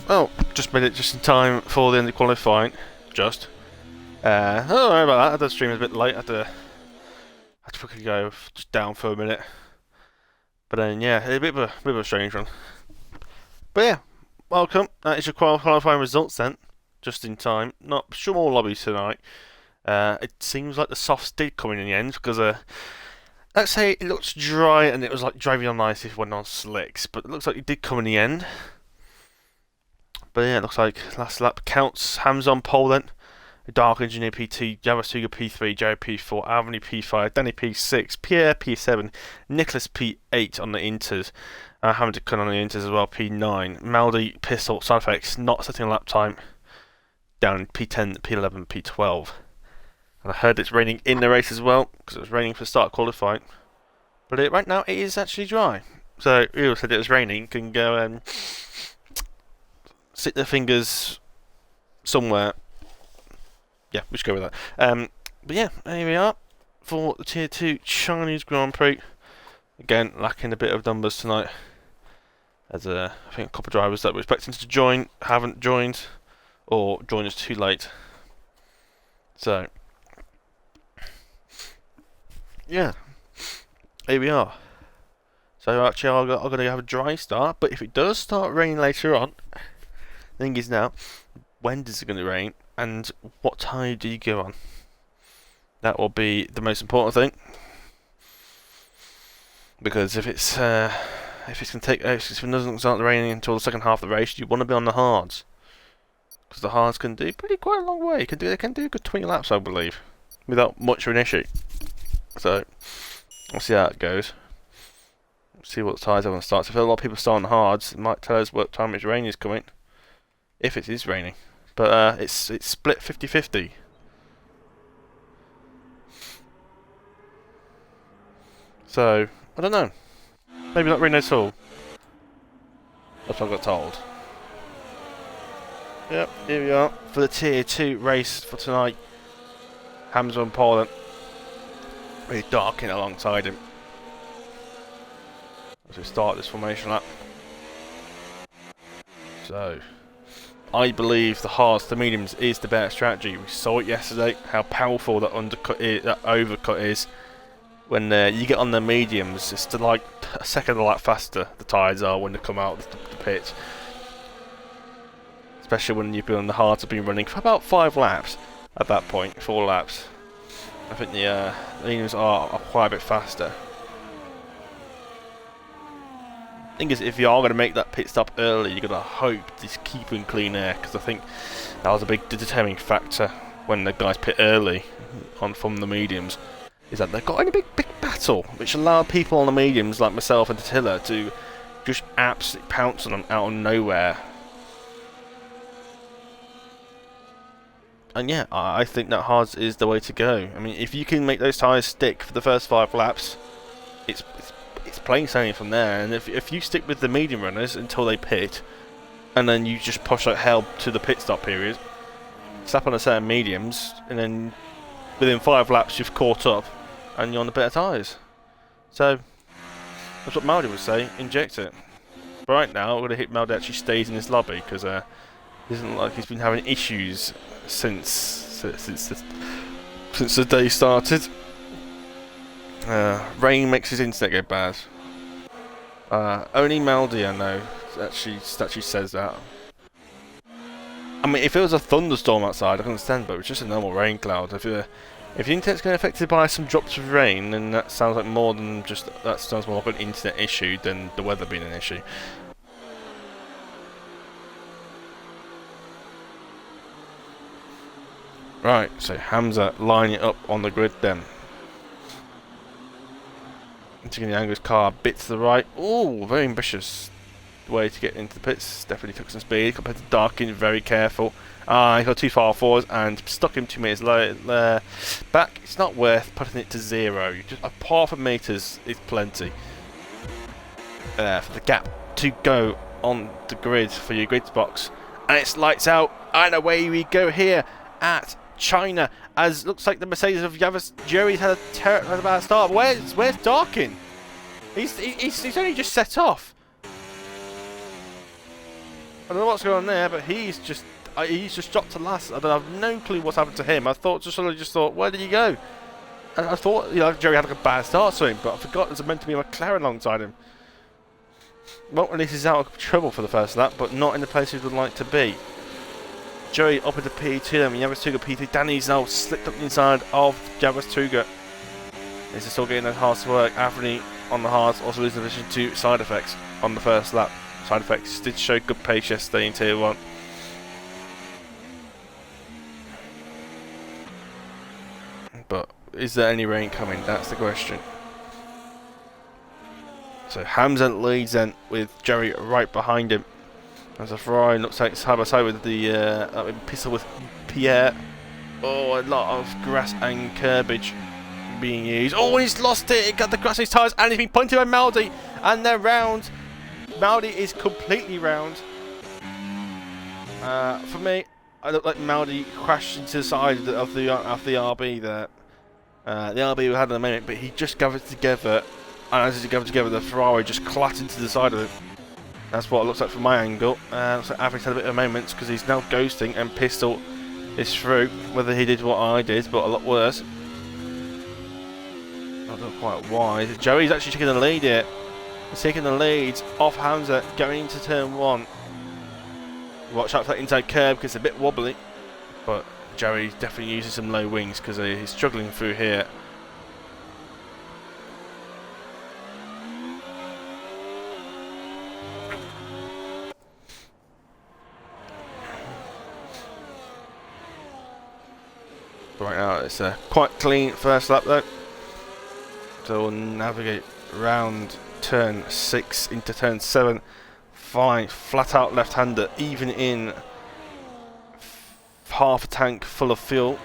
Oh, just made it just in time for the end of qualifying. Just. Oh, sorry about that. I had the stream a bit late. I had to quickly go just down for a minute. But then, yeah, a bit of a strange one. But yeah, welcome. That is your qualifying results then. Just in time. Not sure more lobbies tonight. It seems like the softs did come in the end because let's say it looks dry and it was like driving on ice if it went on slicks, but it looks like it did come in the end. But yeah, it looks like last lap counts. Hams on pole then. Dark Engineer P2, Javasuga P3, Jerry P4, Alvany P5, Danny P6, Pierre P7, Nicholas P8 on the Inters, Hamilton Kun on the Inters as well, P9, Maldi Pistol, side effects, not setting a lap time, down P10, P11, P12. And I heard it's raining in the race as well, because it was raining for the start of qualifying. But right now it is actually dry. So, who said it was raining can go and stick their fingers somewhere. Yeah, we should go with that. But yeah, here we are for the Tier 2 Chinese Grand Prix. Again, lacking a bit of numbers tonight. As I think a couple of drivers that we're expecting to join haven't joined, or joined us too late. So, yeah, here we are. So actually, I'm going to have a dry start, but if it does start raining later on, the thing is now, when is it going to rain? And what tire do you go on? That will be the most important thing. Because if it's going to take, if it doesn't start raining until the second half of the race, you want to be on the hards. Because the hards can do quite a long way. They can do a good 20 laps, I believe, without much of an issue. So we'll see how it goes. See what tyres everyone starts. If a lot of people start on the hards, it might tell us what time it's rain is coming. If it is raining. But it's split 50-50. So, I don't know. Maybe not rain at all. That's what I got told. Yep, here we are for the Tier 2 race for tonight. Hamza and Poland. Really darking alongside him. As we start this formation lap. So, I believe the hards to mediums is the better strategy. We saw it yesterday, how powerful that overcut is. When you get on the mediums, it's to like a second a lap faster the tyres are when they come out of the pit. Especially when you've been on the hards have been running for about 5 laps at that point, 4 laps. I think the mediums are quite a bit faster. Thing is, if you are going to make that pit stop early, you're going to hope to keep in clean air, because I think that was a big determining factor when the guys pit early on from the mediums, is that they got in a big battle, which allowed people on the mediums like myself and Tatilla to just absolutely pounce on them out of nowhere. And yeah, I think that hards is the way to go. I mean, if you can make those tyres stick for the first 5 laps, it's plain sailing from there. And if you stick with the medium runners until they pit, and then you just push like hell to the pit stop period, slap on a set of mediums, and then within 5 laps you've caught up and you're on the better tyres. So that's what Maldi would say, inject it. But right now we're going to hit Maldi actually stays in this lobby, because it doesn't look like he's been having issues since the day started. Rain makes his internet go bad. Only Maldi I know actually says that. I mean, if it was a thunderstorm outside, I can understand, but it's just a normal rain cloud. If the internet's getting affected by some drops of rain, then that sounds like more than just that sounds more like an internet issue than the weather being an issue. Right, so Hamza lining up on the grid then. Taking the Angus car a bit to the right. Oh, very ambitious way to get into the pits. Definitely took some speed compared to Darkin. Very careful. He got too far forward and stuck him 2 meters back. It's not worth putting it to 0. Just a half a meters is plenty for the gap to go on the grid for your grid box. And it's lights out, and away we go here at China, as looks like the Mercedes of Jerry's had a bad start. Where's Darkin? He's only just set off. I don't know what's going on there, but he's just dropped to last. I have no clue what's happened to him. I just thought, where did he go? I thought, you know, Jerry had like a bad start to him, but I forgot there's meant to be a McLaren alongside him. Well, at least he's out of trouble for the first lap, but not in the place he would like to be. Jerry up into P2, and Javastuga P3. Danny's now slipped up the inside of Javastuga. This is still getting those hards to work. Anthony on the hards, also losing the position to side effects on the first lap. Side effects did show good pace yesterday in Tier 1. But is there any rain coming? That's the question. So Hamza leads then with Jerry right behind him. As a Ferrari looks like side by side with the pistol with Pierre. Oh, a lot of grass and curbage being used. Oh, he's lost it. He got the grass in his tyres, and he's been pointed by Maldi, and they're round. Maldi is completely round. For me, I look like Maldi crashed into the side of the RB there. The RB had an moment, but he just gathered together, and as he gathered together, the Ferrari just clattered into the side of him. That's what it looks like from my angle. Looks like Avi's had a bit of moments because he's now ghosting, and Pistol is through. Whether he did what I did, but a lot worse. I don't know quite why. Joey's actually taking the lead here. He's taking the lead off Hamza going into turn 1. Watch out for that inside curb because it's a bit wobbly. But Joey's definitely using some low wings because he's struggling through here. Right now it's a quite clean first lap though. So we'll navigate round turn 6 into turn 7. Fine, flat out left-hander, even in half a tank full of fuel.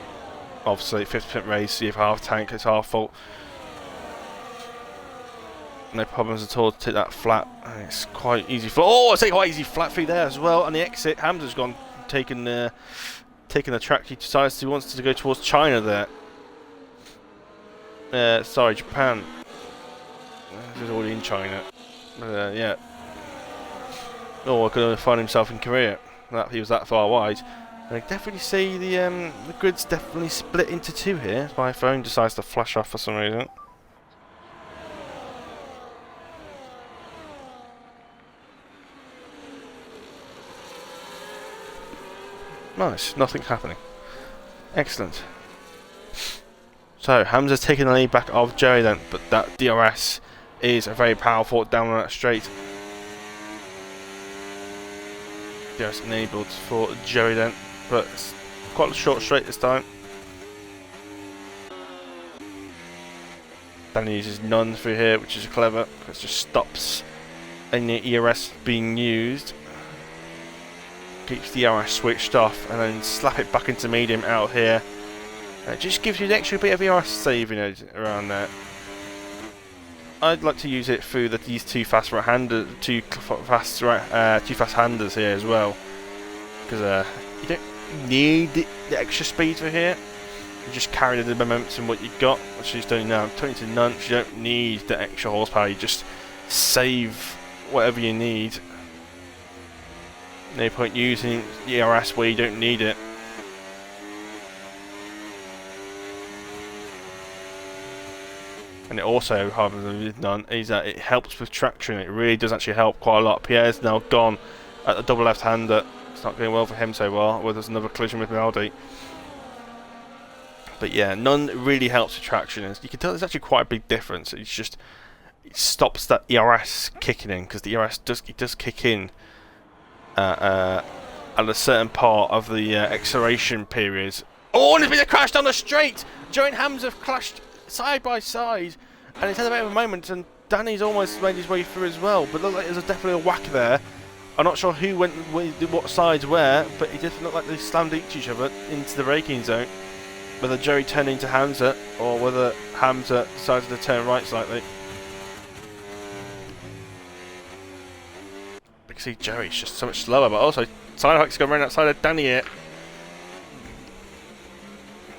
Obviously 50% race, so you have half a tank, it's half full. No problems at all to take that flat. And it's quite easy for. Oh, it's quite easy flat through there as well. And the exit, Hamza's gone, taking the track. He decides he wants to go towards China there. Sorry, Japan. He's already in China. Yeah. Or could find himself in Korea. That he was that far wide. And I definitely see the grid's definitely split into 2 here. My phone decides to flash off for some reason. Nice, nothing's happening. Excellent. So Hamza's taking the lead back of Jerry then, but that DRS is very powerful down on that straight. DRS enabled for Jerry then, but it's quite a short straight this time. Danny uses none through here, which is clever. It just stops any ERS being used. Keeps the ERS switched off and then slap it back into medium out here. It just gives you an extra bit of ERS saving around there. I'd like to use it through these two fast handers here as well, because you don't need the extra speed for here. You just carry the momentum what you got, which is doing now. 20 to none. You don't need the extra horsepower. You just save whatever you need. No point using ERS where you don't need it. And it also, however, with none, is that it helps with traction. It really does actually help quite a lot. Pierre's now gone at the double left-hander. It's not going well for him so far. Well, there's another collision with Maldi. But yeah, none really helps with traction. As you can tell, there's actually quite a big difference. It's just it stops that ERS kicking in, because the ERS does kick in at a certain part of the acceleration periods. Oh, and there's been a crash down the straight. Joe and Hamza have clashed side by side, and it's had a bit of a moment, and Danny's almost made his way through as well, but looked like there's definitely a whack there. I'm not sure who went what sides where, but it didn't look like they slammed each other into the braking zone. Whether Jerry turned into Hamza or whether Hamza decided to turn right slightly. You can see Jerry's just so much slower, but also Sidehawk's going around outside of Danny here.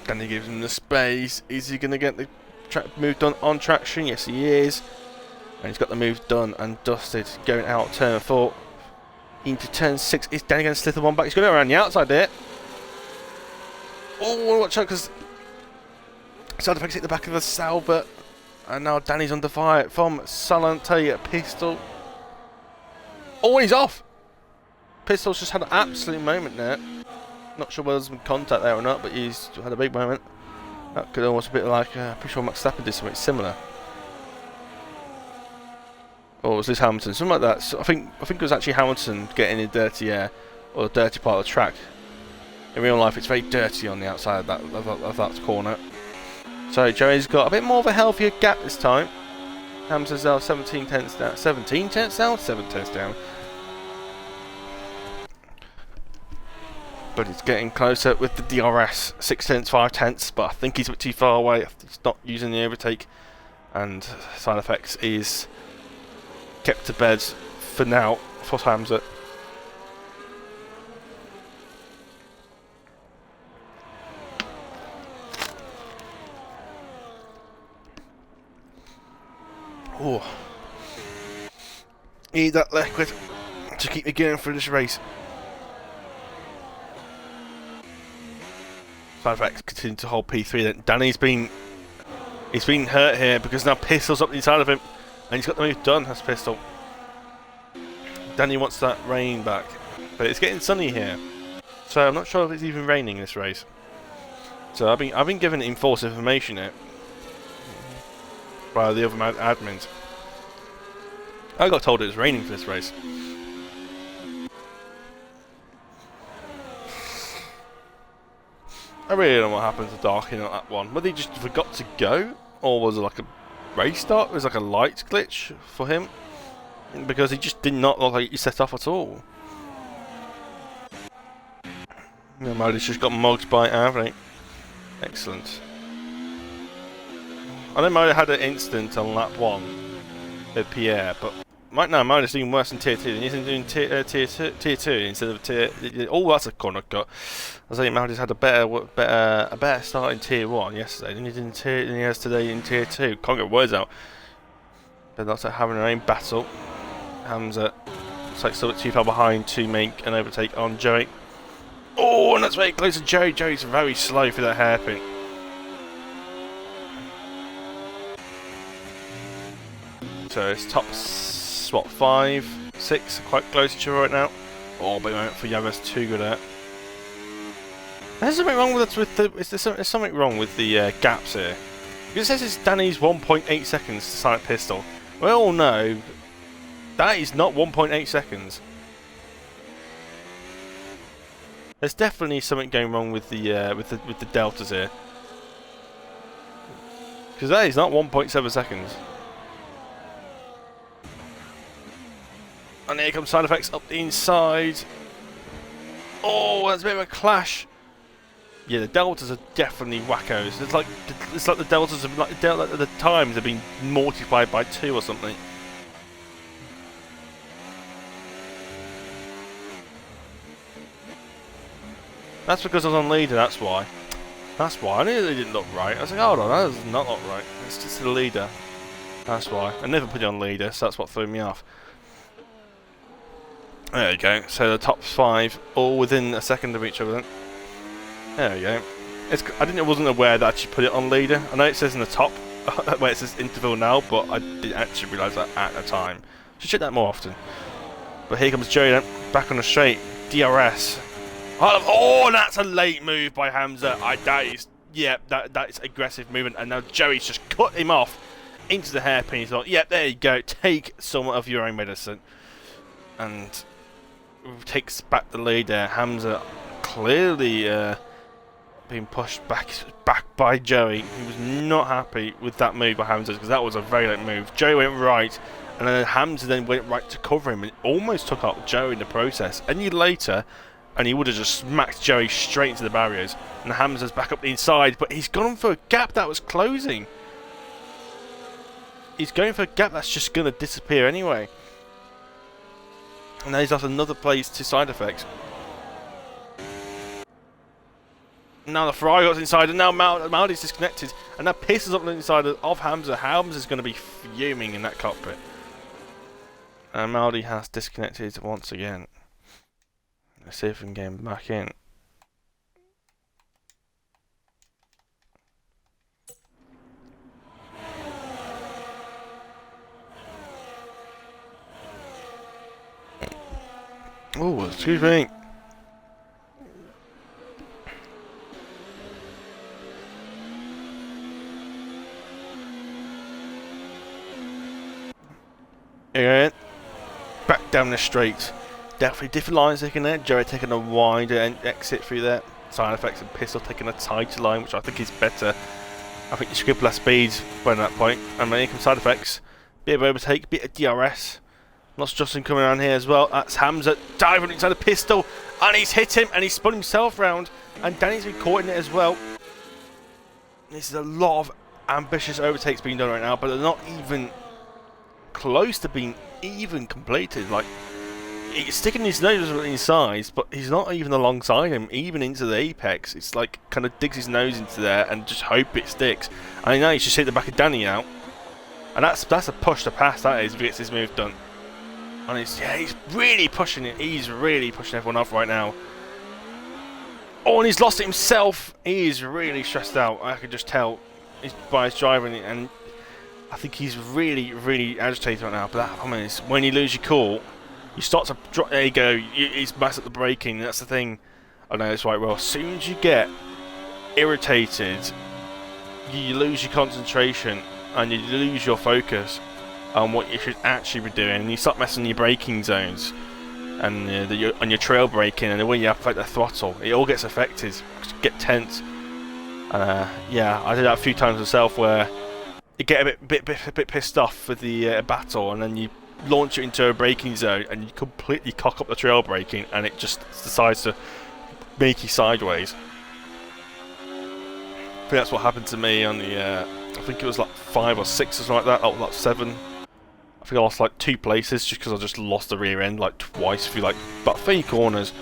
Danny gives him the space. Is he going to get the move done on traction? Yes, he is. And he's got the move done and dusted going out turn 4. Into turn 6. Is Danny going to slither one back? He's going to go around the outside there. Oh, watch out, because Side Effects hit the back of the Salbert. And now Danny's under fire from Salante Pistol. Oh, and he's off! Pistol's just had an absolute moment there. Not sure whether there's been contact there or not, but he's had a big moment. That could almost a bit like, pretty sure Max Verstappen did something similar. Or was this Hamilton? Something like that. So I think it was actually Hamilton getting in dirty air, or the dirty part of the track. In real life, it's very dirty on the outside of that corner. So Joey's got a bit more of a healthier gap this time. Hamilton's now 17 tenths down. 17 tenths down? 7 tenths down. But he's getting closer with the DRS. 6 tenths, 5 tenths. But I think he's a bit too far away. He's not using the overtake. And Side Effects is kept to bed for now for Hamza. Oh, need that liquid to keep me going through this race. Side Effects continue to hold P3. Then Danny's been hurt here because now Pistol's up the inside of him, and he's got the move done. That's Pistol. Danny wants that rain back, but it's getting sunny here, so I'm not sure if it's even raining in this race. So I've been given false information here by the other admins. I got told it was raining for this race. I really don't know what happened to Darkin on that one. Whether he just forgot to go, or was it like a race start? It was like a lights glitch for him, because he just did not look like he set off at all. Yeah, Modi's just got mugged by Avni. Excellent. I know Modi had an incident on lap 1 with Pierre, but right now Modi's doing worse than tier 2. He's doing tier 2 instead of tier. Oh, that's a corner cut. I think Modi's had a better start in tier 1 yesterday than he has today in tier 2. Can't get words out. But that's like having their own battle. Hamza looks like still too far behind to make an overtake on Joey. Oh, and that's very close to Joey. Joey's very slow for that hairpin. So it's top, what, 5, 6, quite close to each other right now. Oh, big moment for Yavas, too good at. There's something wrong with there's something wrong with the gaps here. Because it says it's Danny's 1.8 seconds to Silent Pistol. We all know that is not 1.8 seconds. There's definitely something going wrong with the deltas here. Because that is not 1.7 seconds. And here comes Side Effects up the inside. Oh, that's a bit of a clash. Yeah, the deltas are definitely wackos. It's like the deltas have the times have been multiplied by 2 or something. That's because I was on leader. That's why. That's why. I knew they didn't look right. I was like, hold on, that does not look right. It's just the leader. That's why. I never put it on leader, so that's what threw me off. There we go. So the top 5 all within a second of each other then. There we go. I wasn't aware that I actually put it on leader. I know it says in the top where it says interval now, but I didn't actually realise that at the time. Should check that more often. But here comes Joey then, back on the straight. DRS. Oh, and that's a late move by Hamza. That is aggressive movement, and now Joey's just cut him off into the hairpin. He's like, yep, there you go. Take some of your own medicine. And takes back the lead there. Hamza clearly being pushed back by Joey. He was not happy with that move by Hamza because that was a very late move. Joey went right, and then Hamza then went right to cover him and almost took out Joey in the process. Any later, and he would have just smacked Joey straight into the barriers. And Hamza's back up the inside, but he's gone for a gap that was closing. He's going for a gap that's just going to disappear anyway. And now he's lost another place to Side Effects. Now the Ferrari got inside, and now Maldi's disconnected, and that pisses up the inside of Hamza. Hamza's going to be fuming in that cockpit. And Maldi has disconnected once again. Let's see if we can get him back in. Oh, excuse me. Again. Back down the straight. Definitely different lines taking there. Jerry taking a wider exit through there. Side effects and Pistol taking a tighter line, which I think is better. I think you skip less speeds by that point. And then here comes side effects. Bit of overtake, bit of DRS. Lots of Justin coming around here as well. That's Hamza diving inside the Pistol. And he's hit him and he's spun himself round. And Danny's been caught in it as well. This is a lot of ambitious overtakes being done right now, but they're not even close to being even completed. Like, he's sticking his nose inside, but he's not even alongside him, even into the apex. It's like kind of digs his nose into there and just hope it sticks. And now he's just hit the back of Danny out, and that's a push to pass. That is, if he gets his move done. And he's really pushing it. He's really pushing everyone off right now. Oh, and he's lost it himself. He is really stressed out. I can just tell by his driving, and I think he's really, really agitated right now. But that, I mean, it's when you lose your cool, you start to drop. There you go. He's messed up the braking. That's the thing. I know this right well. As soon as you get irritated, you lose your concentration and you lose your focus on what you should actually be doing. And you start messing your braking zones and your trail braking, and the way you affect the throttle, it all gets affected. You get tense. Yeah, I did that a few times myself, where you get a bit pissed off with the battle, and then you launch it into a braking zone, and you completely cock up the trail braking, and it just decides to make you sideways. I think that's what happened to me on the. I think it was like 5 or 6 or something like that. Oh, like 7. I think I lost like 2 places just because I just lost the rear end like twice through like about 3 corners.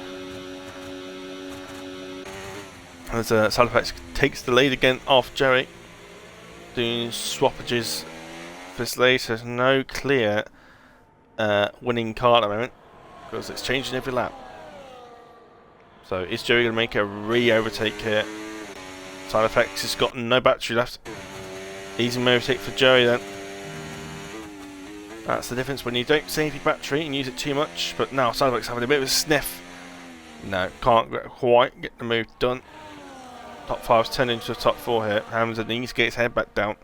And side effects takes the lead again off Jerry. Doing swappages for this lead, so there's no clear winning car at the moment because it's changing every lap. So is Jerry going to make a re-overtake here? Side effects has got no battery left. Easy overtake for Jerry then. That's the difference when you don't save your battery and use it too much. But now side effects having a bit of a sniff. No, can't quite get the move done. Top 5's turned into a top 4 here. Hamza needs to get his head back down.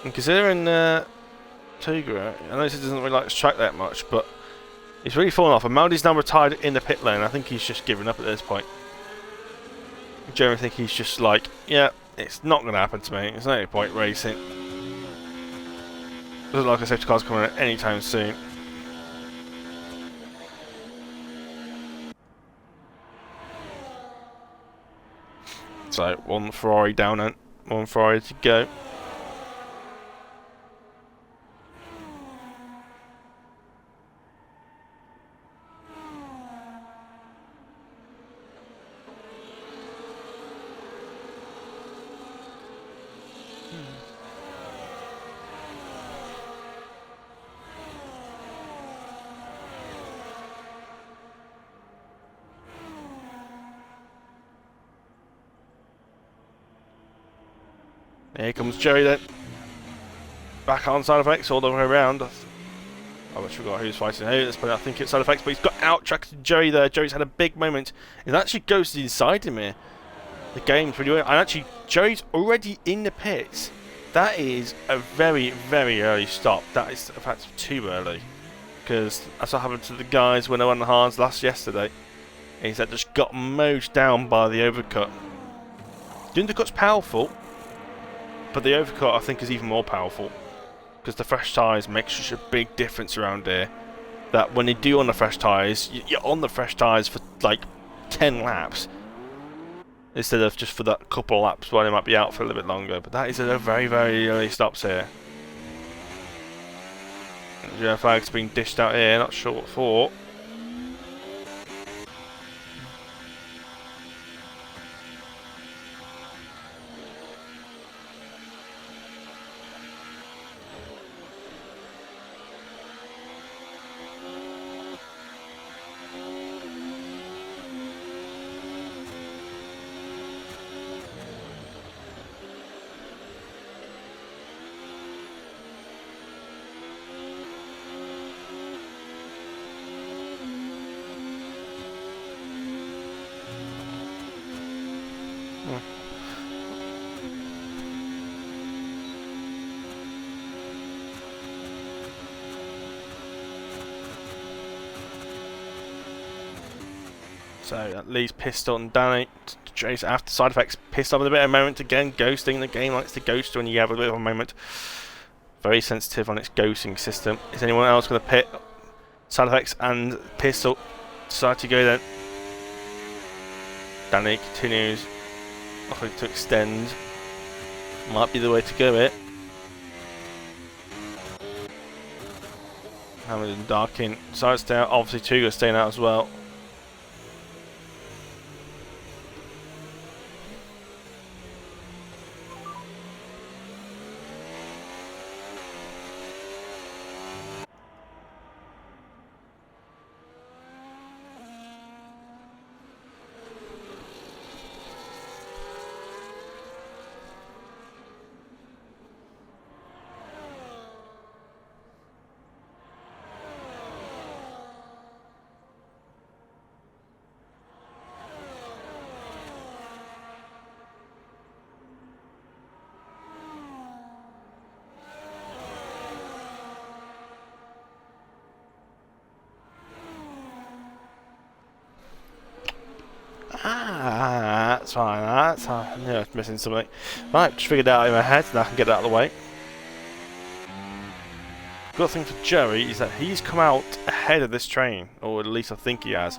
And considering Tugra, I know he doesn't really like this track that much, but he's really fallen off. And Maldi's now retired in the pit lane. I think he's just given up at this point. I generally think he's just like, yeah, it's not going to happen to me. There's no point racing. Doesn't look like a safety car's coming out anytime soon. So, 1 Ferrari down and 1 Ferrari to go. Here comes Jerry then. Back on side effects all the way around. I almost forgot who's fighting who. I think it's side effects, but he's got out-tracked Jerry there. Jerry's had a big moment. He's actually ghosted inside him here. The game's pretty well. And actually, Jerry's already in the pits. That is a very, very early stop. That is, in fact, too early. Because that's what happened to the guys when they won the hards yesterday. Is that just got mowed down by the overcut. The undercut's powerful. But the overcut, I think, is even more powerful because the fresh tyres make such a big difference around here that when you do on the fresh tyres, you're on the fresh tyres for like 10 laps instead of just for that couple of laps where they might be out for a little bit longer. But that is a very, very early stops here. The flag's being dished out here, not sure what for. So at least Pistol and Danny to chase after side effects. Pistol with a bit of a moment again, ghosting. The game likes to ghost when you have a bit of a moment. Very sensitive on its ghosting system. Is anyone else going to pit? Side effects and Pistol decide to go then. Danny continues, offering to extend. Might be the way to go it. Hamilton Darkin sides down. Obviously, Tuga staying out as well. That's fine. That's I knew I was missing something. Right, just figured it out in my head, and I can get it out of the way. Good thing for Joey is that he's come out ahead of this train, or at least I think he has.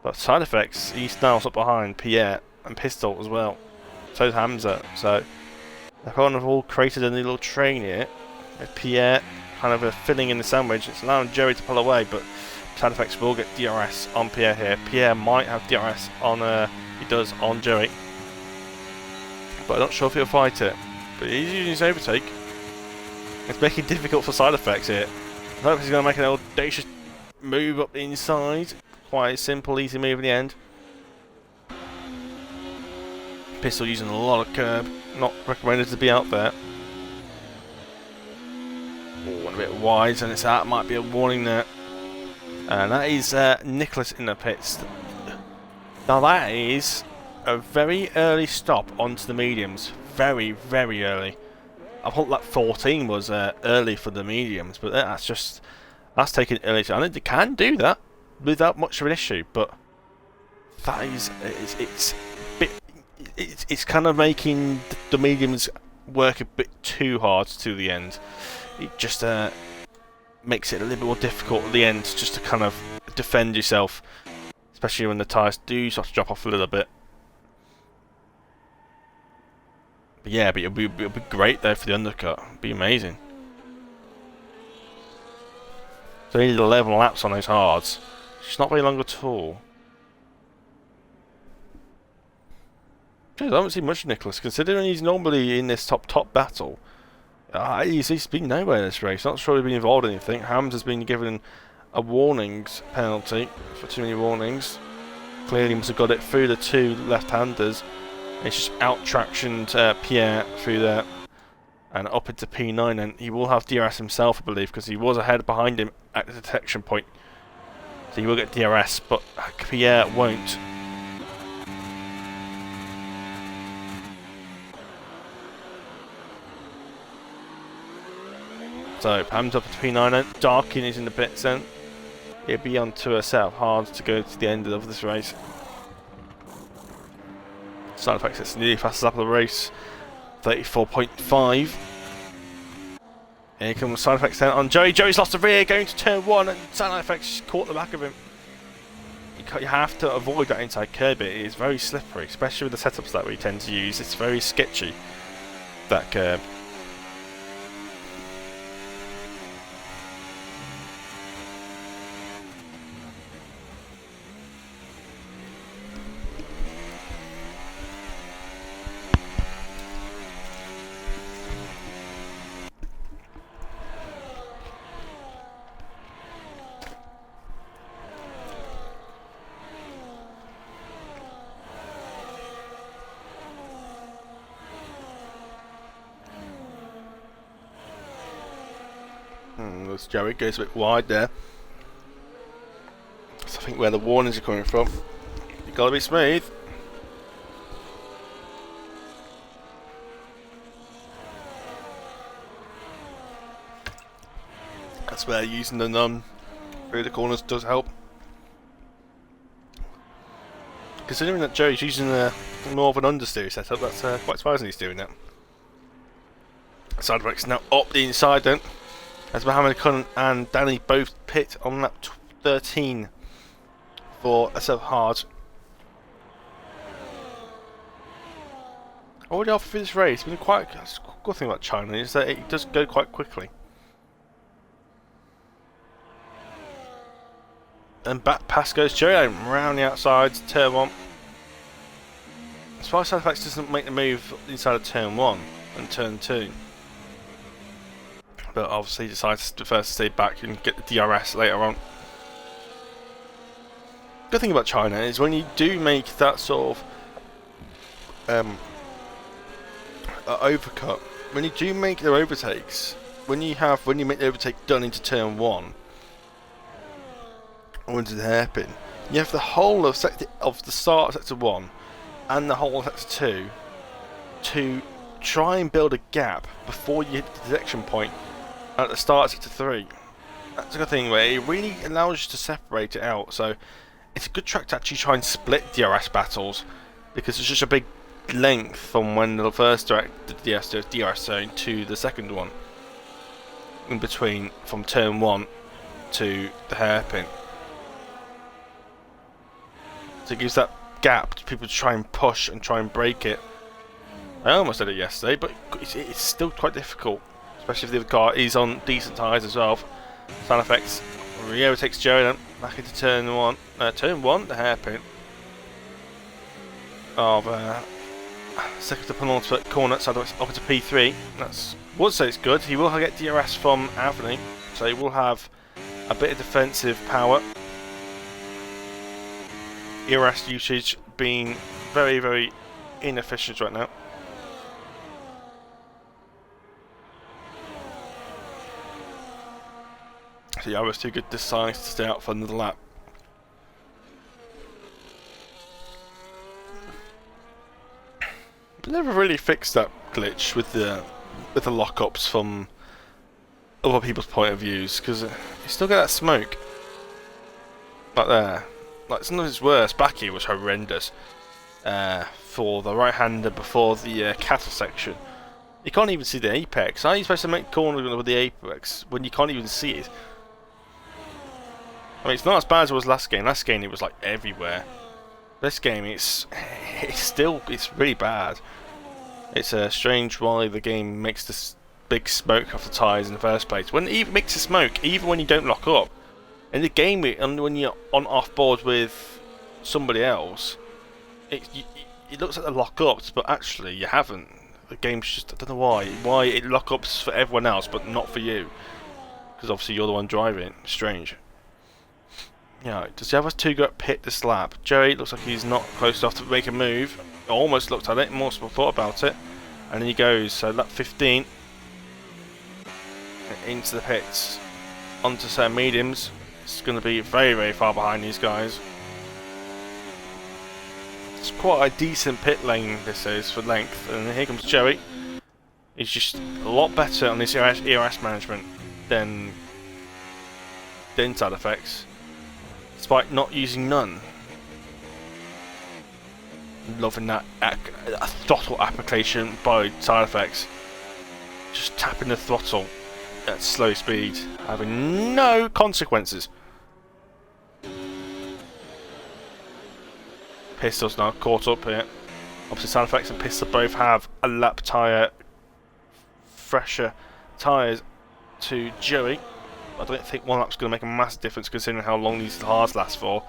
But side effects, he's now up behind Pierre and Pistol as well. So is Hamza. So they've kind of all created a new little train here. With Pierre kind of filling in the sandwich. It's allowing Joey to pull away, but side effects will get DRS on Pierre here. Pierre might have DRS on, he does, on Joey. But I'm not sure if he'll fight it. But he's using his overtake. It's making it difficult for side effects here. Side effects is going to make an audacious move up the inside. Quite a simple, easy move in the end. Pistol using a lot of curb. Not recommended to be out there. Oh, a bit wide, and it's that might be a warning there. And that is Nicholas in the pits. Now that is a very early stop onto the mediums. Very, very early. I thought that 14 was early for the mediums, but that's taken early. I think they can do that without much of an issue, but that is it's kind of making the mediums work a bit too hard to the end. It just makes it a little bit more difficult at the end just to kind of defend yourself, especially when the tyres do start to drop off a little bit. But yeah, but it'll be great there for the undercut. It'll be amazing. So he did 11 laps on those hards. It's not very long at all. I haven't seen much of Nicholas, considering he's normally in this top battle. He's been nowhere in this race. Not sure he's been involved in anything. Hams has been given a warnings penalty for too many warnings. Clearly must have got it through the two left-handers. It's just out-tractioned Pierre through there and up into P9, and he will have DRS himself, I believe, because he was ahead behind him at the detection point. So he will get DRS, but Pierre won't. So Pam's up to P9, Darkin is in the pits then. He'll be on to a set of hards to go to the end of this race. Side effects, it's nearly fastest lap of the race, 34.5. Here comes side effects then on Joey. Joey's lost the rear going to turn 1, and side effects caught the back of him. You have to avoid that inside curb. It is very slippery, especially with the setups that we tend to use. It's very sketchy, that curb. Joey goes a bit wide there. So I think where the warnings are coming from. You've got to be smooth. That's where using the through the corners does help. Considering that Joey's using more of an understeer setup, that's quite surprising he's doing that. Side effects now up the inside then, as Mohammed Khan and Danny both pit on lap 13 for a set hard. Already off for this race, been quite a good thing about China is that it does go quite quickly. And back past goes Joey round the outside, turn 1. As far as Side Effects doesn't make the move inside of turn 1 and turn 2. But obviously he decides to first stay back and get the DRS later on. Good thing about China is when you do make that sort of overcut, when you do make their overtakes, when you make the overtake done into turn 1 or into the hairpin, you have the whole of the start of sector 1 and the whole of sector 2 to try and build a gap before you hit the detection point at the start of sector 3. That's a good thing where it really allows you to separate it out, so it's a good track to actually try and split DRS battles, because it's just a big length from when the first the DRS zone to the second one, in between from turn 1 to the hairpin. So it gives that gap to people to try and push and try and break it. I almost did it yesterday, but it's still quite difficult, especially if the other car is on decent tyres as well. Side effects. Rio takes Joey then back into turn 1. The hairpin of second to penultimate corner, side up into P3. That's would say it's good. He will get DRS from Anthony, so he will have a bit of defensive power. DRS usage being very, very inefficient right now. So yeah, I was too good decides to stay out for another lap. Never really fixed that glitch with the lockups from other people's point of views, because you still get that smoke back there. Like sometimes it's worse. Back here was horrendous for the right-hander before the cattle section. You can't even see the apex. How are you supposed to make corner with the apex when you can't even see it? I mean, it's not as bad as it was last game. Last game it was like everywhere. This game it's really bad. It's strange why the game makes this big smoke off the tyres in the first place. When it even makes a smoke, even when you don't lock up. In the game, when you're on off board with somebody else, it looks like the lock ups, but actually you haven't. The game's just, I don't know why it lock ups for everyone else, but not for you, because obviously you're the one driving. Strange. Yeah, does the other two go up pit this lap? Joey looks like he's not close enough to make a move. Almost looked at it, more thought about it, and then he goes. So lap 15 into the pits, onto some mediums. It's going to be very, very far behind these guys. It's quite a decent pit lane this is for length, and here comes Joey. He's just a lot better on his ERS management than Side Effects, despite not using none. Loving that throttle application by Side Effects. Just tapping the throttle at slow speed, having no consequences. Pistol's now caught up here. Obviously Side Effects and Pistol both have a lap tyre fresher tyres to Joey. I don't think one lap's going to make a massive difference considering how long these cars last for.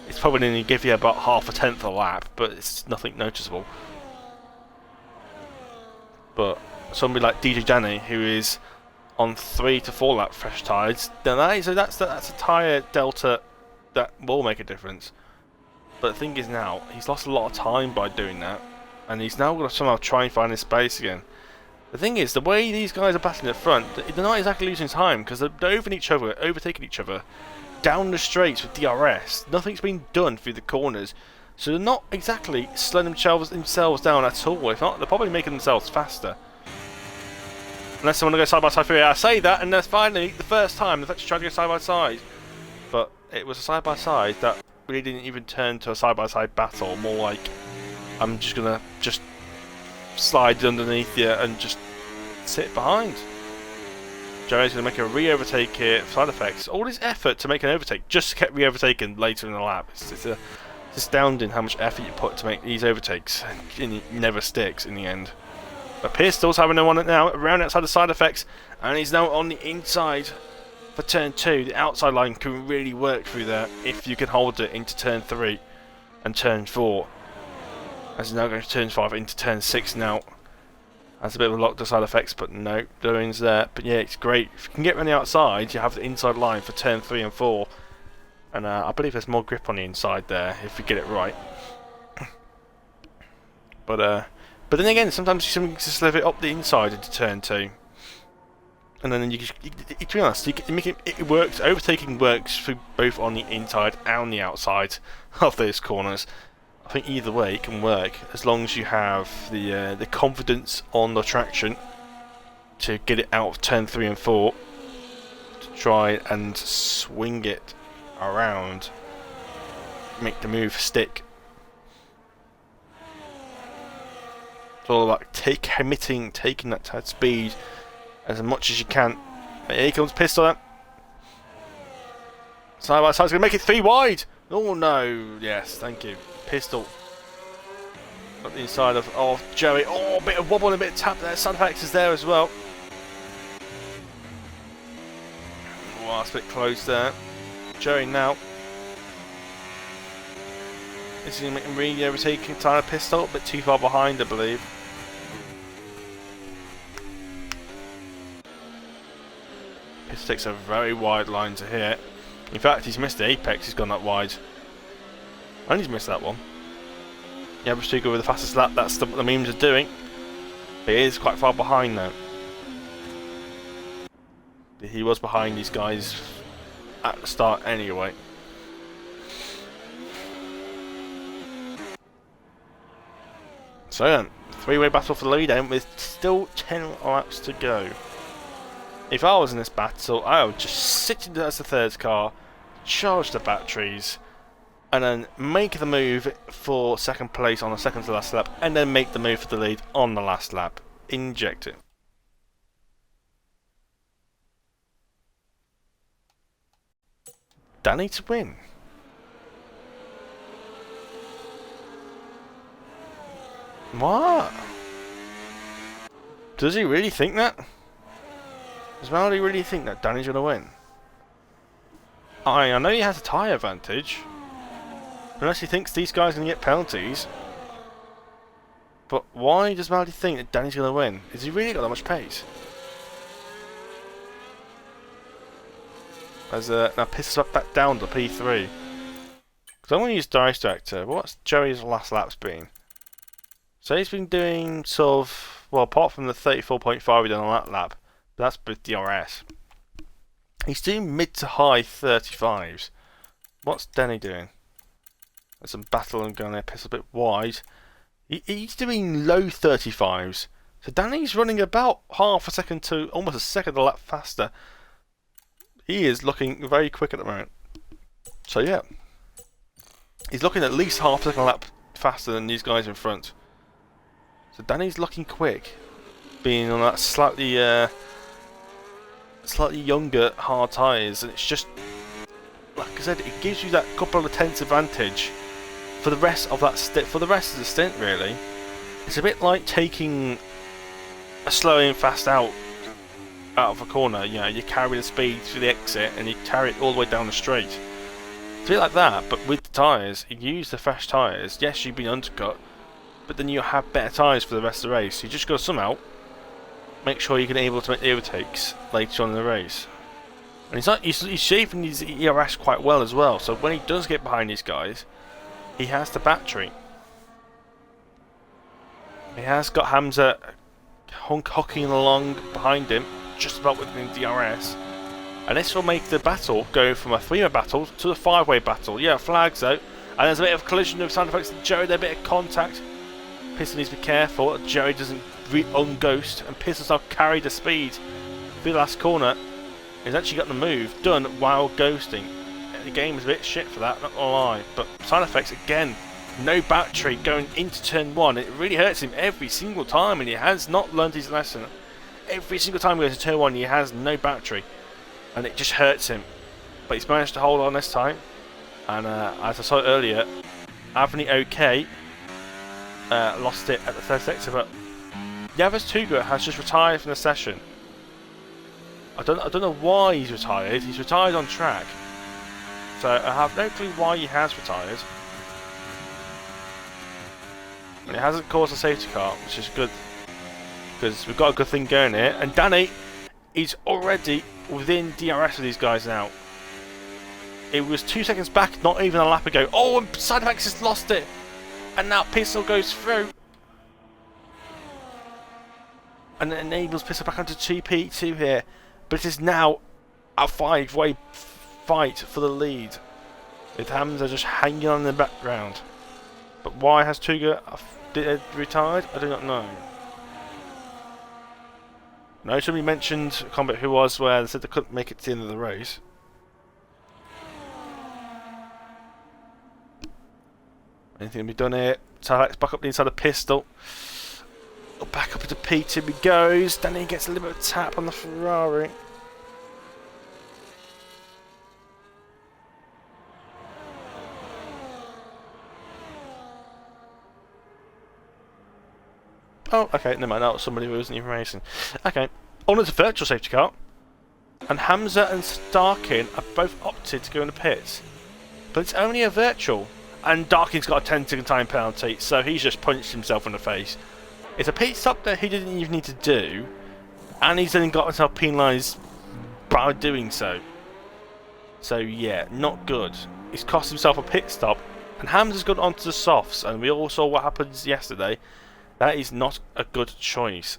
It's probably going to give you about half a tenth a lap, but it's nothing noticeable. But somebody like DJ Danny, who is on 3 to 4 lap fresh tyres, then that's a tyre delta that will make a difference. But the thing is now, he's lost a lot of time by doing that, and he's now going to somehow try and find his space again. The thing is, the way these guys are battling at front, they're not exactly losing time, because they're overtaking each other down the straights with DRS. Nothing's been done through the corners, so they're not exactly slowing themselves down at all. If not, they're probably making themselves faster. Unless they want to go side by side through here. I say that, and that's finally the first time they've actually tried to go side by side. But it was a side by side that really didn't even turn to a side-by-side battle. More like, I'm just gonna slide underneath you and just sit behind. Joey's going to make a re-overtake here, side effects. All this effort to make an overtake just kept re-overtaken later in the lap. It's astounding how much effort you put to make these overtakes, and it never sticks in the end. But Pistol's having no one now, around outside the side effects, and he's now on the inside for turn 2. The outside line can really work through there if you can hold it into turn 3 and turn 4. As he's now going to turn 5 into turn 6 now. That's a bit of a lock to side effects, but no, Doing's there. But yeah, it's great. If you can get around the outside, you have the inside line for turn 3 and 4. And I believe there's more grip on the inside there, if you get it right. But then again, sometimes you can just leave it up the inside into turn 2. And then to be honest, it works. Overtaking works for both on the inside and the outside of those corners. I think either way it can work, as long as you have the confidence on the traction to get it out of turn 3 and 4 to try and swing it around, make the move stick. It's all about taking that tight speed as much as you can. Here comes Pistol. Side by side, going to make it 3 wide. Oh no! Yes, thank you. Pistol up the inside of Joey. Oh, a bit of wobble and a bit of tap there. Side effects is there as well. Oh, that's a bit close there. Joey now. Is he going to really overtaking Tyler Pistol? A bit too far behind, I believe. Pistol takes a very wide line to hit. In fact, he's missed the apex. He's gone that wide. And he's missed that one. Yeah, but too good with the fastest lap. That's what the memes are doing. He is quite far behind though. He was behind these guys at the start anyway. So then, 3-way battle for the lead end with still 10 laps to go. If I was in this battle, I would just sit in as the third car, charge the batteries, and then make the move for second place on the second to last lap, and then make the move for the lead on the last lap. Inject it. Danny to win. What? Does he really think that? Does Maldy really think that Danny's going to win? I know he has a tyre advantage. Unless he thinks these guys are going to get penalties. But why does Maldy think that Danny's going to win? Has he really got that much pace? As now pisses up back down to P3. Because I'm going to use Dice Director. What's Joey's last lap's been? So he's been doing sort of, well, apart from the 34.5 he done on that lap, that's with DRS. He's doing mid to high 35s. What's Danny doing? There's some battle and going there, piss a bit wide. He's doing low 35s. So Danny's running about half a second to almost a second a lap faster. He is looking very quick at the moment. So yeah. He's looking at least half a second a lap faster than these guys in front. So Danny's looking quick. Being on that slightly younger hard tyres, and it's just, like I said, it gives you that couple of tenths advantage for the rest of that for the rest of the stint. Really, it's a bit like taking a slow in fast out of a corner. You know, you carry the speed through the exit and you carry it all the way down the straight. It's a bit like that, but with the tyres, you use the fresh tyres. Yes, you've been undercut, but then you have better tyres for the rest of the race. You just got to somehow make sure you're able to make the overtakes later on in the race. And he's shaping his ERS quite well as well, so when he does get behind these guys, he has the battery. He has got Hamza hocking along behind him, just about within DRS. And this will make the battle go from a 3-way battle to a 5-way battle. Yeah, flags out. And there's a bit of collision of sound effects with Joey, there's a bit of contact. Pistol needs to be careful that Joey doesn't un-ghost, and Pistol's now carried the speed through the last corner. He's actually got the move done while ghosting. the game is a bit shit for that, not gonna lie. But side effects again, no battery going into turn 1. It really hurts him every single time, and he has not learned his lesson. Every single time he goes to turn 1, he has no battery, and it just hurts him. But he's managed to hold on this time, and as I saw earlier, Anthony OK lost it at the third sector, but Yavas Tuga has just retired from the session. I don't know why he's retired. He's retired on track, so I have no clue why he has retired. And it hasn't caused a safety car, which is good, because we've got a good thing going here. And Danny is already within DRS of these guys now. It was 2 seconds back, not even a lap ago. Oh, and Sidefax has lost it, and now Pistol goes through, and it enables Pistol back onto 2P2 here. But it is now a 5-way fight for the lead, with Hamza just hanging on in the background. But why has Tuga retired? I do not know. No, somebody mentioned Combat Who Was where they said they couldn't make it to the end of the race. Anything to be done here? Tarlax back up the inside of Pistol. Back up into P2 he goes. Danny gets a little bit of tap on the Ferrari. Oh, okay, never mind, that was somebody who wasn't even racing. Okay, on to the virtual safety car. And Hamza and Starkin have both opted to go in the pits. But it's only a virtual. And Darkin's got a 10-second time penalty, so he's just punched himself in the face. It's a pit stop that he didn't even need to do, and he's then got himself penalised by doing so. So yeah, not good. He's cost himself a pit stop, and Hamza's gone onto the softs, and we all saw what happened yesterday. That is not a good choice.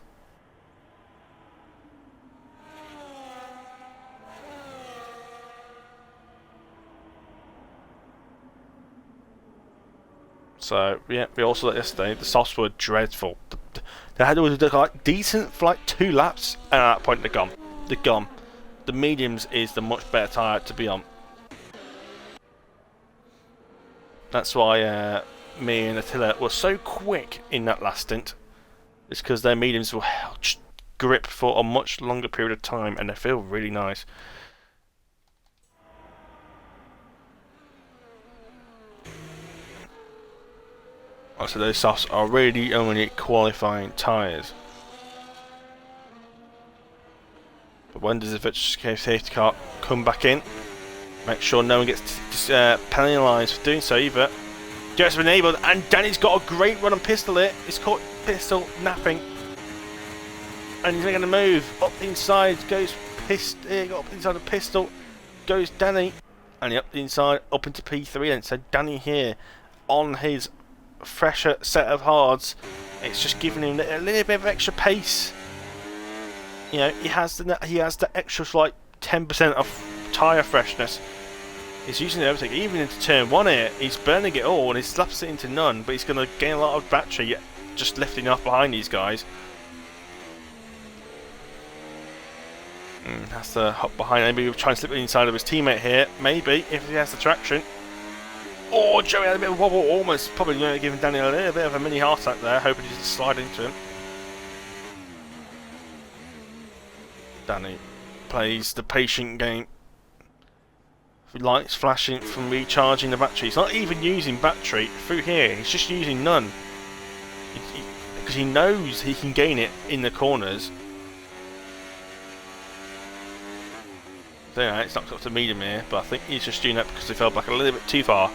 So yeah, we also saw yesterday the softs were dreadful. They had to do like decent for like 2 laps, and at that point they're gone. They're gone. The mediums is the much better tyre to be on. That's why me and Attila were so quick in that last stint. It's because their mediums will just grip for a much longer period of time, and they feel really nice. So those softs are really only qualifying tyres. But when does the virtual safety car come back in? Make sure no one gets penalised for doing so either. Just been enabled, and Danny's got a great run on Pistol here. He's caught Pistol napping, and he's going to move up the inside. Goes got up the inside of Pistol. Goes Danny, and he up the inside up into P3. And so Danny here on his fresher set of hards, it's just giving him a little bit of extra pace. You know, he has the extra like 10% of tyre freshness. He's using the overtake even into turn 1 here. He's burning it all and he slaps it into none, but he's going to gain a lot of battery just lifting off behind these guys. Has to hop behind. Maybe try and slip it inside of his teammate here. Maybe if he has the traction. Oh, Joey had a bit of a wobble, almost probably giving Danny a little bit of a mini heart attack there, hoping just to slide into him. Danny plays the patient game. Lights flashing from recharging the battery. He's not even using battery through here, he's just using none. Because he knows he can gain it in the corners. So yeah, it's knocked up to medium here, but I think he's just doing that because he fell back a little bit too far.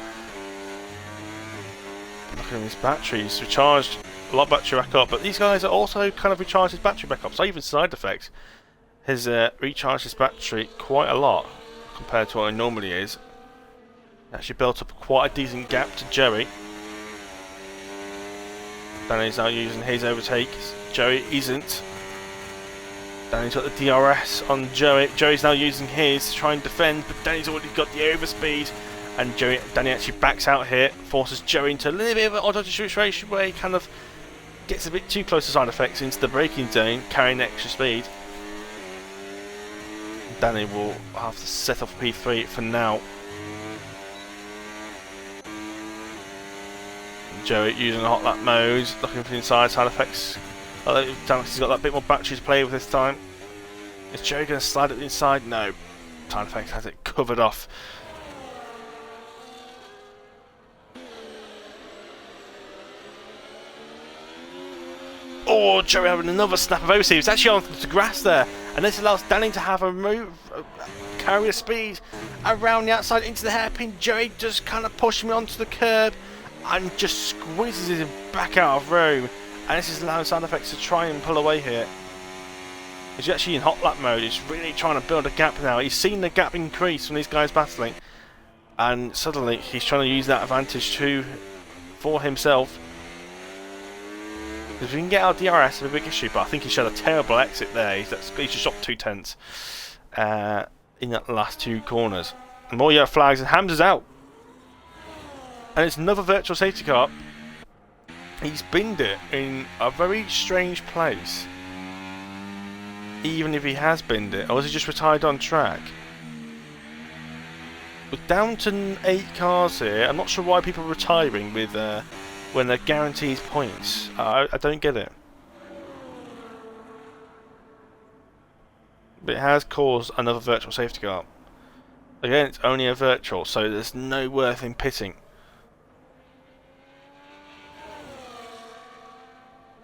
Look at his battery, he's recharged a lot of battery back up, but these guys are also kind of recharged his battery back up, so even side effects has recharged his battery quite a lot compared to what it normally is. Actually built up quite a decent gap to Joey. Danny's now using his overtake, Joey isn't. Danny's got the DRS on Joey. Joey's now using his to try and defend, but Danny's already got the overspeed. And Danny actually backs out here, forces Joey into a little bit of an odd situation where he kind of gets a bit too close to side effects into the braking zone, carrying extra speed. Danny will have to set off P3 for now. Joey using hot lap mode, looking for the inside side effects. Although Danix has got that bit more battery to play with this time. Is Joey going to slide at the inside? No. Side effects has it covered off. Oh, Joey having another snap of overseas. It's actually on the grass there. And this allows Danny to have a move, carry a speed around the outside into the hairpin. Joey just kind of pushing me onto the curb and just squeezes him back out of room. And this is allowing sound effects to try and pull away here. He's actually in hot lap mode. He's really trying to build a gap now. He's seen the gap increase from these guys battling. And suddenly he's trying to use that advantage for himself. If we can get our DRS, it's a big issue, but I think he showed a terrible exit there. He's just shot 2/10 in that last two corners. And more yellow flags, and Hamza's out. And it's another virtual safety car. He's binned it in a very strange place. Even if he has binned it, or has he just retired on track? We're down to 8 cars here. I'm not sure why people are retiring with when they're guaranteed points. I don't get it. But it has caused another virtual safety car. Again, it's only a virtual, so there's no worth in pitting.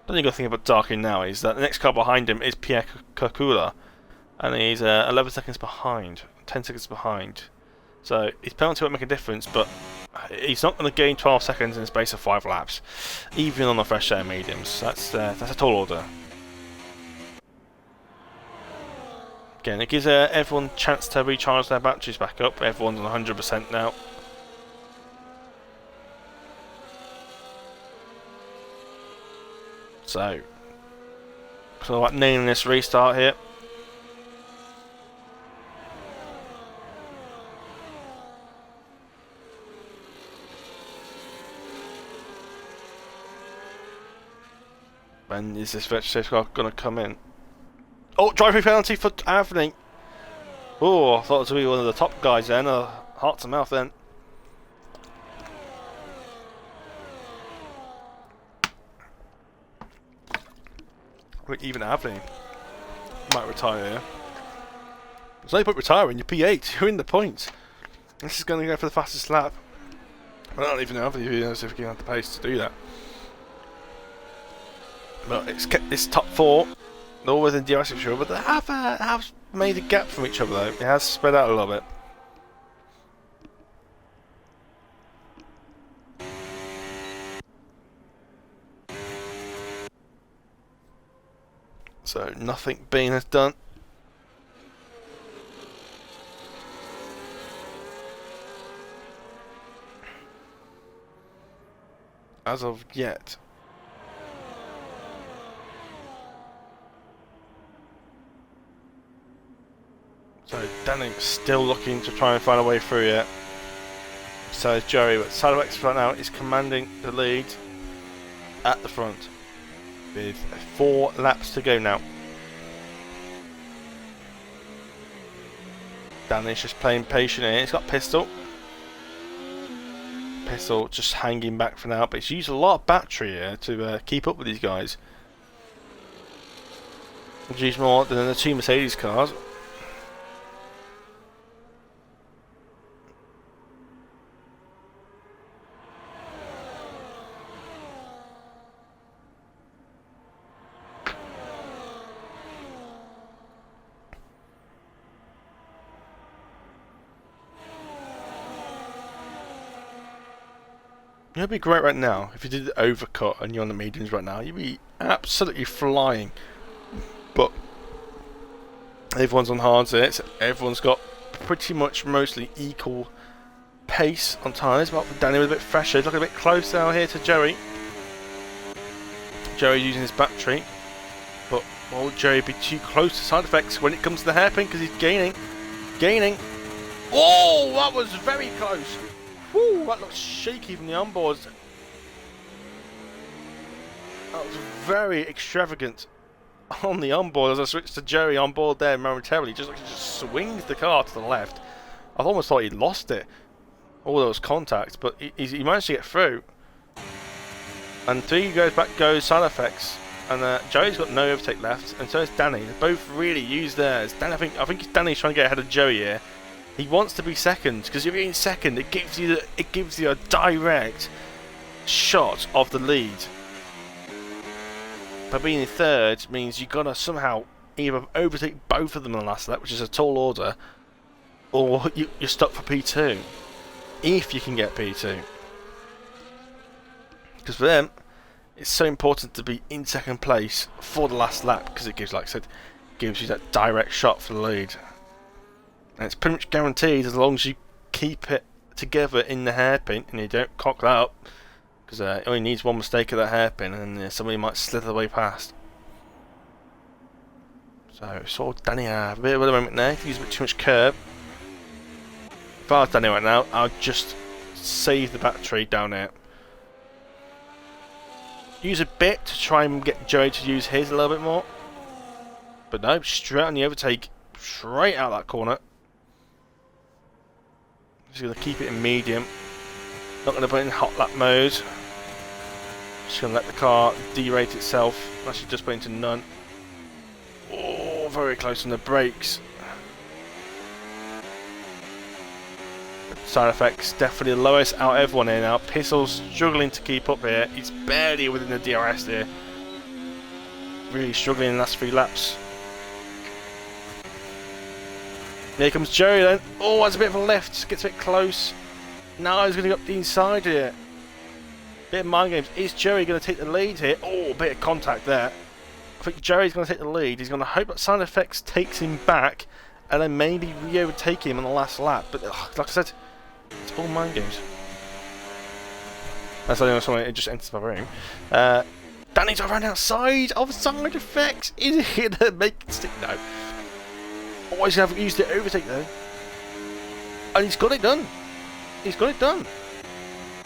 The only good thing about Darkin now is that the next car behind him is Pierre Kakula, and he's 11 seconds behind, 10 seconds behind. So his penalty won't make a difference, but he's not going to gain 12 seconds in the space of 5 laps, even on the fresh air mediums. That's a tall order. Again, it gives everyone a chance to recharge their batteries back up. Everyone's on 100% now. So like nailing this restart here. And is this virtual safety car going to come in? Oh, driving penalty for Anthony. Oh, I thought it was going to be one of the top guys then. Heart to mouth then. Even Anthony might retire here. There's no point retiring, you're P8, you're in the points. This is going to go for the fastest lap. I don't even know if he knows if he can have the pace to do that. But it's kept this top 4, all within DRS for sure, but they have made a gap from each other though. It has spread out a little bit. So nothing being as done. As of yet. So Danning's still looking to try and find a way through yet. So is Joey, but Sadowex right now is commanding the lead at the front with 4 laps to go now. Danny's just playing patient here. He's got Pistol. Pistol just hanging back for now, but he's used a lot of battery here to keep up with these guys. He's used more than the 2 Mercedes cars. It'd be great right now if you did the overcut and you're on the mediums right now. You'd be absolutely flying. But everyone's on hards here. So everyone's got pretty much mostly equal pace on tyres. But Danny was a bit fresher. He's looking a bit closer out here to Joey. Joey's using his battery. But will Joey be too close to side effects when it comes to the hairpin? Because he's gaining. Gaining. Oh, that was very close. Woo, that looks shaky from the onboards. That was very extravagant on the onboard as I switched to Jerry on board there momentarily. Just swings the car to the left. I almost thought he'd lost it. All those contacts, but he managed to get through. And 3 goes side effects. And Joey's got no overtake left, and so is Danny. They both really use theirs. I think Danny's trying to get ahead of Joey here. He wants to be second, because if you're in second, it gives you a direct shot of the lead. But being in third means you've got to somehow either overtake both of them in the last lap, which is a tall order, or you're stuck for P2, if you can get P2. Because for them, it's so important to be in second place for the last lap, because it gives, like I said, gives you that direct shot for the lead. And it's pretty much guaranteed as long as you keep it together in the hairpin and you don't cock that up, because it only needs one mistake of that hairpin and somebody might slither away past. So saw Danny have a bit of a moment there. He used a bit too much curb. If I was Danny right now, I'll just save the battery down there. Use a bit to try and get Joey to use his a little bit more. But no, straight on the overtake, straight out that corner. Just going to keep it in medium. Not going to put it in hot lap mode. Just going to let the car derate itself. Actually just put it into none. Oh, very close on the brakes. Side effects definitely the lowest out of everyone here now. Pistol's struggling to keep up here. He's barely within the DRS there. Really struggling in the last 3 laps. Here comes Joey then. Oh, has a bit of a lift. Gets a bit close. Now he's going to go up the inside here. Bit of mind games. Is Joey going to take the lead here? Oh, a bit of contact there. I think Joey's going to take the lead. He's going to hope that Side Effects takes him back and then maybe re-overtake him on the last lap. But like I said, it's all mind games. That's the only one it just enters my room. Danny's around outside of Side Effects. Is he going to make it stick? No. Oh, he's going to have used the overtake though. And he's got it done. He's got it done.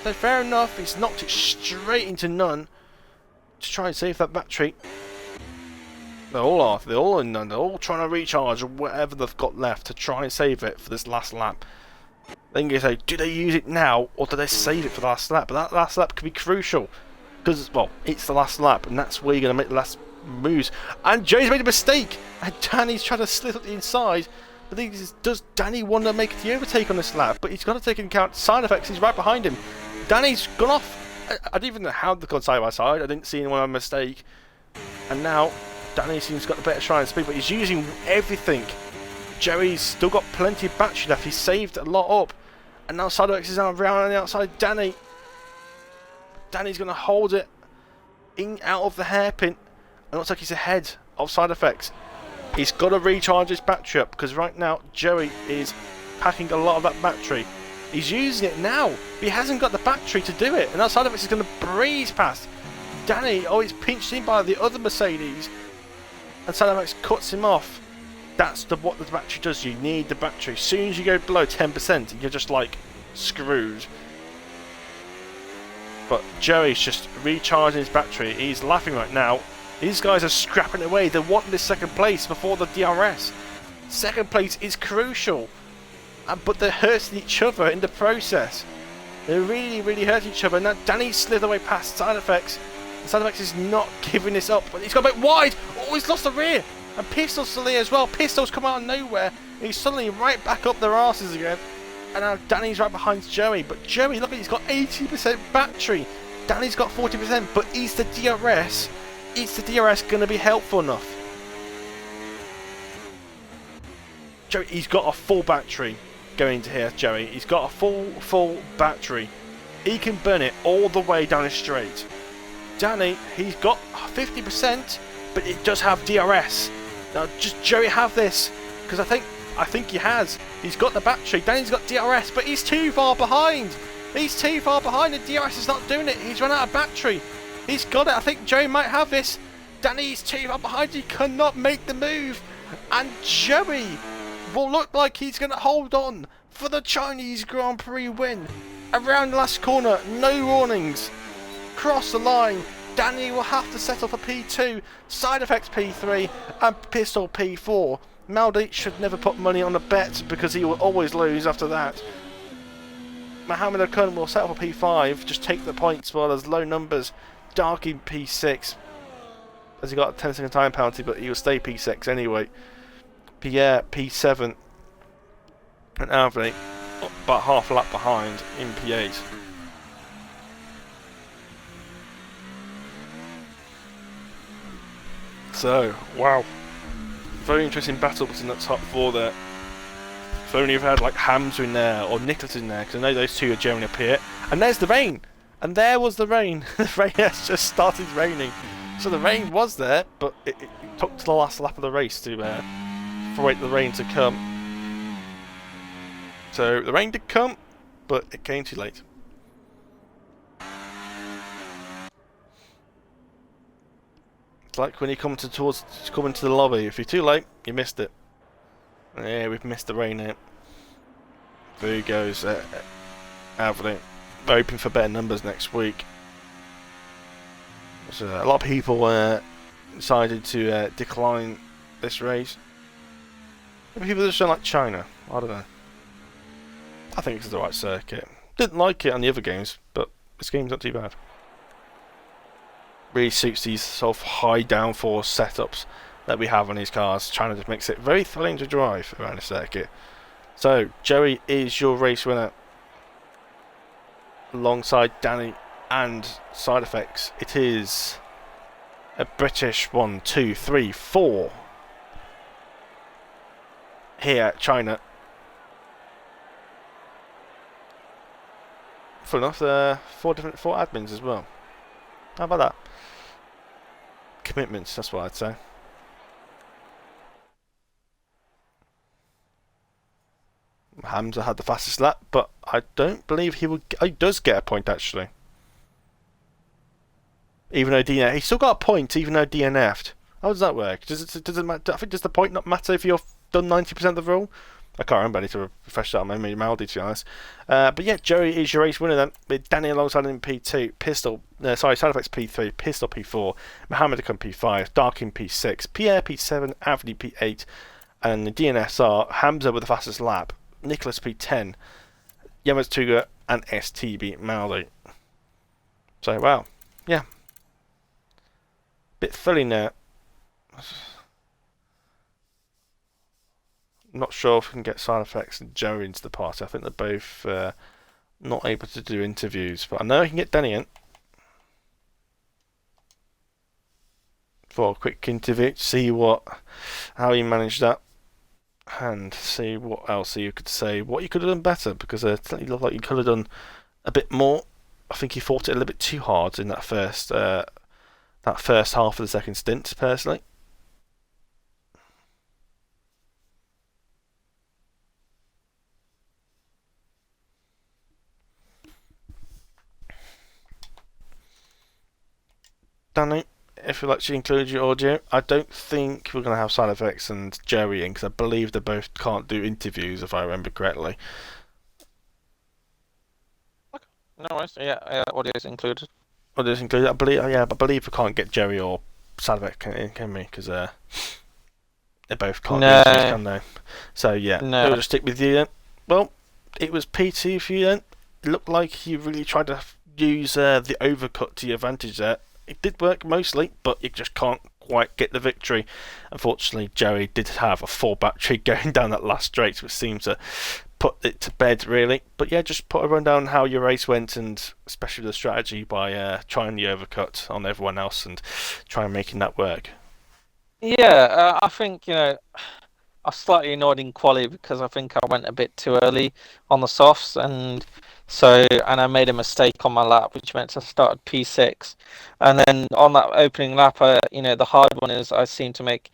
So fair enough, he's knocked it straight into none to try and save that battery. They're all in none. They're all trying to recharge whatever they've got left to try and save it for this last lap. Then you say, do they use it now or do they save it for the last lap? But that last lap could be crucial because, well, it's the last lap and that's where you're going to make the last moves. And Joey's made a mistake and Danny's trying to slip up the inside. But the thing is, does Danny want to make the overtake on this lap? But he's got to take into account Side Effects. He's right behind him. Danny's gone off. I didn't even know how they've gone side by side. I didn't see anyone have a mistake. And now Danny seems got the better try and speed, but he's using everything. Joey's still got plenty of battery left. He's saved a lot up. And now Side Effects is now around on the outside. Danny's going to hold it in out of the hairpin. It looks like he's ahead of Side Effects. He's got to recharge his battery up because right now Joey is packing a lot of that battery. He's using it now, but he hasn't got the battery to do it. And that Side Effects is going to breeze past Danny. Oh, he's pinched in by the other Mercedes. And Side Effects cuts him off. That's what the battery does. You need the battery. As soon as you go below 10%, you're just like screwed. But Joey's just recharging his battery. He's laughing right now. These guys are scrapping away. They want this second place before the DRS. Second place is crucial. But they're hurting each other in the process. They're really, really hurting each other. Now Danny slid away past Side Effects. And Side Effects is not giving this up. But he's got a bit wide. Oh, he's lost the rear. And Pistol's still here as well. Pistol's come out of nowhere. He's suddenly right back up their arses again. And now Danny's right behind Joey. But Joey, look, he's got 80% battery. Danny's got 40%. But is the DRS going to be helpful enough? Joey, he's got a full battery going into here, Joey. He's got a full battery. He can burn it all the way down the straight. Danny, he's got 50%, but it does have DRS. Now, just Joey have this, because I think he has. He's got the battery. Danny's got DRS, but he's too far behind. He's too far behind. The DRS is not doing it. He's run out of battery. He's got it. I think Joey might have this. Danny's too far behind. He cannot make the move. And Joey will look like he's going to hold on for the Chinese Grand Prix win. Around the last corner, no warnings. Cross the line. Danny will have to settle for P2, Side Effects P3, and Pistol P4. Maldi should never put money on a bet because he will always lose after that. Mohammed Akun will settle for P5, just take the points while there's low numbers. Darky P6, as he got a 10-second time penalty, but he will stay P6 anyway. Pierre P7, and Alvey about half a lap behind in P8. So, wow. Very interesting battle between the top four there. If only you've had like Hamza in there or Nicholas in there, because I know those two are generally up here. And there's the rain! And there was the rain. The rain has just started raining. So the rain was there, but it took to the last lap of the race to wait the rain to come. So the rain did come, but it came too late. It's like when you come towards into the lobby. If you're too late, you missed it. Yeah, we've missed the rain out. There he goes, Alvey. Hoping for better numbers next week. So a lot of people decided to decline this race. Maybe people just don't like China. I don't know. I think it's the right circuit. Didn't like it on the other games, but this game's not too bad. Really suits these sort of high downforce setups that we have on these cars. China just makes it very thrilling to drive around the circuit. So Joey is your race winner, alongside Danny and Side Effects. It is a British 1, 2, 3, 4 here at China. Full enough, four admins as well. How about that? Commitments, that's what I'd say. Hamza had the fastest lap, but I don't believe he does get a point actually. Even though DNF, he still got a point even though DNF'd. How does that work? Does it matter? I think does the point not matter if you've done 90% of the rule? I can't remember. I need to refresh that on my memory, to be honest. But yeah, Joey is your race winner then, with Danny alongside him in P2, Side Effects P3, Pistol P4, Mohammed Akon P5, Darkin P6, Pierre P7, Avni P8, and the DNS are Hamza with the fastest lap, Nicholas P10, Yemaz Tuga, and STB Maldi. So, wow. Yeah. Bit filling there. Not sure if we can get Side Effects and Joey into the party. I think they're both not able to do interviews, but I know I can get Danny in for a quick interview, see how he managed that, and see what else you could say, what you could have done better, because it certainly looked like you could have done a bit more. I think he fought it a little bit too hard in that first half of the second stint, personally. Danny, if you'd like to include your audio, I don't think we're going to have Side Effects and Jerry in, because I believe they both can't do interviews, if I remember correctly. Okay. No worries. Yeah, audio is included. Audio is included. I believe we can't get Jerry or Side Effects in, can we? Because they both can't do interviews, can they? So yeah, we'll just stick with you then. Well, it was P2 for you then. It looked like you really tried to use the overcut to your advantage there. It did work mostly, but you just can't quite get the victory. Unfortunately, Joey did have a full battery going down that last straight, which seemed to put it to bed, really. But yeah, just put a rundown on how your race went, and especially the strategy by trying the overcut on everyone else and trying making that work. Yeah, I think, I was slightly annoyed in quali because I think I went a bit too early on the softs, and I made a mistake on my lap, which meant I started P6, and then on that opening lap, the hard one is I seem to make,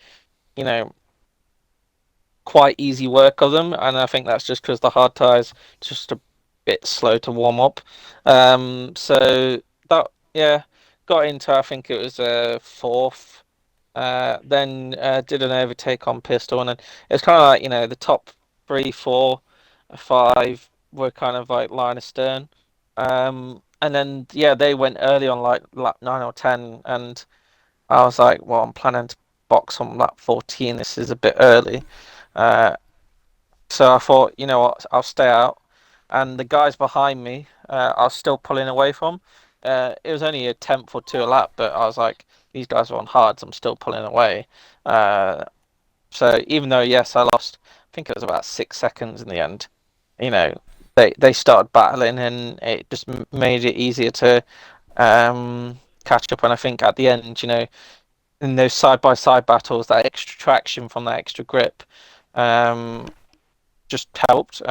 quite easy work of them, and I think that's just because the hard tyres just a bit slow to warm up. So that got into, I think it was fourth. Then did an overtake on pistol, and then it's kind of like the top 3, 4, 5 were kind of like line astern, and then they went early on like lap 9 or 10, and I was like, well, I'm planning to box on lap 14. This is a bit early, so I thought, you know what, I'll stay out, and the guys behind me, I was still pulling away from, it was only a tenth or two a lap, but I was like, these guys are on hards. I'm still pulling away. Uh, so even though yes, I lost, I think it was about 6 seconds in the end. You know, they started battling, and it just made it easier to catch up. And I think at the end, in those side by side battles, that extra traction from that extra grip, um, just helped. So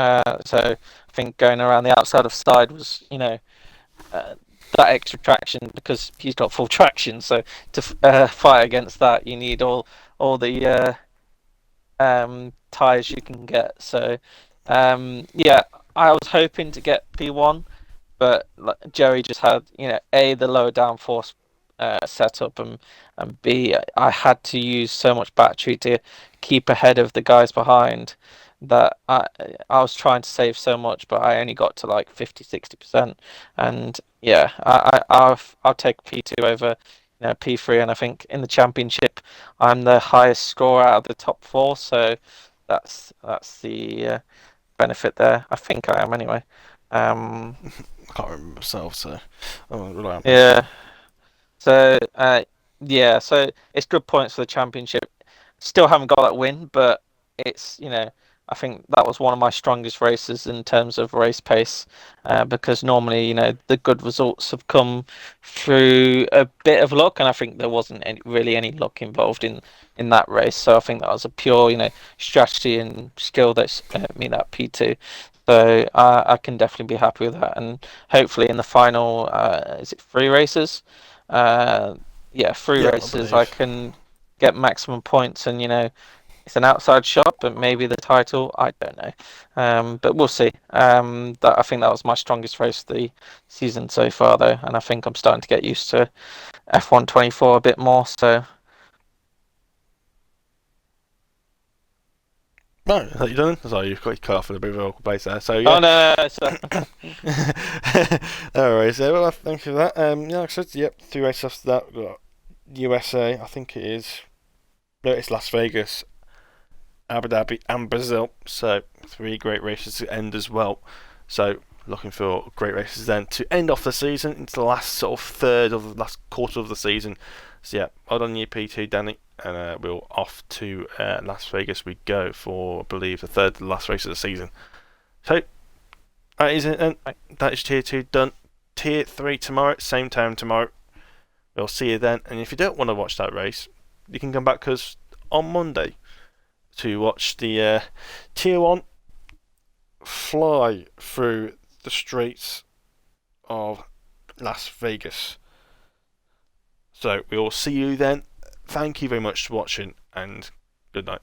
I think going around the outside of side was, uh, that extra traction because he's got full traction. So to fight against that, you need all the tires you can get. So yeah, I was hoping to get P1, but like, Jerry just had a the lower downforce setup, and B I had to use so much battery to keep ahead of the guys behind that I was trying to save so much, but I only got to like 50-60%, and yeah, I'll take P2 over P3, and I think in the championship I'm the highest scorer out of the top four, so that's the benefit there. I think I am anyway. Um, I can't remember myself, so I won't rely on memory. yeah. So yeah. So it's good points for the championship. Still haven't got that win, but it's I think that was one of my strongest races in terms of race pace, because normally the good results have come through a bit of luck, and I think there wasn't really any luck involved in that race. So I think that was a pure strategy and skill that's me that P2. So I can definitely be happy with that, and hopefully in the final, is it 3 races? Uh, yeah, three Yeah, I races I believe. can get maximum points, and it's an outside shot, but maybe the title, I don't know. But we'll see. That I think that was my strongest race of the season so far, though, and I think I'm starting to get used to F1 24 a bit more. So No, is that you done? Sorry, you've got your car for a bit of a awkward place there. So oh yeah. no, no, so No worries. Well, thank you for that. Yeah, like I said, yep, 2 races after that. We've got USA, I think it is. No, it's Las Vegas, Abu Dhabi, and Brazil. So 3 great races to end as well. So looking for great races then to end off the season into the last sort of third of the last quarter of the season. So yeah, well done you P2, Danny, and we're off to Las Vegas we go for I believe the third last race of the season. So that is it then. That is tier 2 done. Tier 3 tomorrow, same time tomorrow. We'll see you then. And if you don't want to watch that race, you can come back because on Monday to watch the Tier 1 fly through the streets of Las Vegas. So we will see you then. Thank you very much for watching and good night.